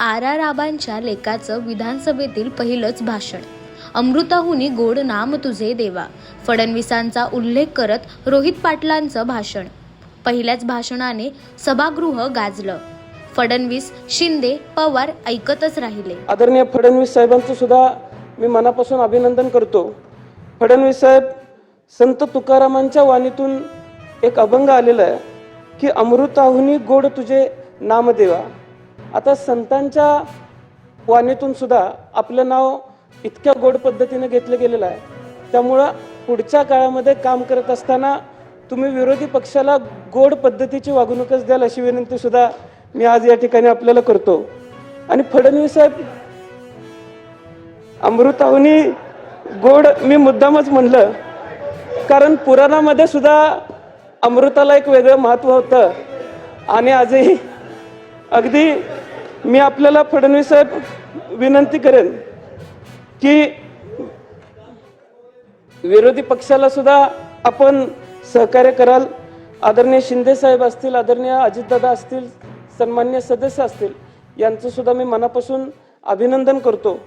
R आबांच्या लेकाचं विधानसभेतील पहिलंच भाषण. अमृताहुनी गोड नाम तुझे देवा. फडणवीसांचा उल्लेख करत रोहित पाटलांचं भाषण. पहिल्याच भाषणाने सभागृह गाजलं. फडणवीस, शिंदे, पवार ऐकतच राहिले. आदरणीय फडणवीस साहेबांचं सुद्धा मी मनापासून अभिनंदन करतो. फडणवीस साहेब, संत तुकारामांच्या वाणीतून एक अभंग आलेला आहे की अमृताहुनी गोड तुझे नाम देवा. आता संतांच्या वाणीतून सुद्धा आपलं नाव इतक्या गोड पद्धतीने घेतलं गेलेलं आहे. त्यामुळं पुढच्या काळामध्ये काम करत असताना तुम्ही विरोधी पक्षाला गोड पद्धतीची वागणूकच द्याल अशी विनंती सुद्धा मी आज या ठिकाणी आपल्याला करतो. आणि फडणवीस साहेब, अमृताहुनी गोड मी मुद्दामच म्हणलं कारण पुराणामध्ये सुद्धा अमृताला एक वेगळं महत्त्व होतं. आणि आजही अगदी मी आपल्याला फडणवीस साहेब विनंती करेन की विरोधी पक्षाला सुद्धा आपण सहकार्य कराल. आदरणीय शिंदे साहेब असतील, आदरणीय अजितदादा असतील, सन्मान्य सदस्य असतील, यांचं सुद्धा मी मनापासून अभिनंदन करतो.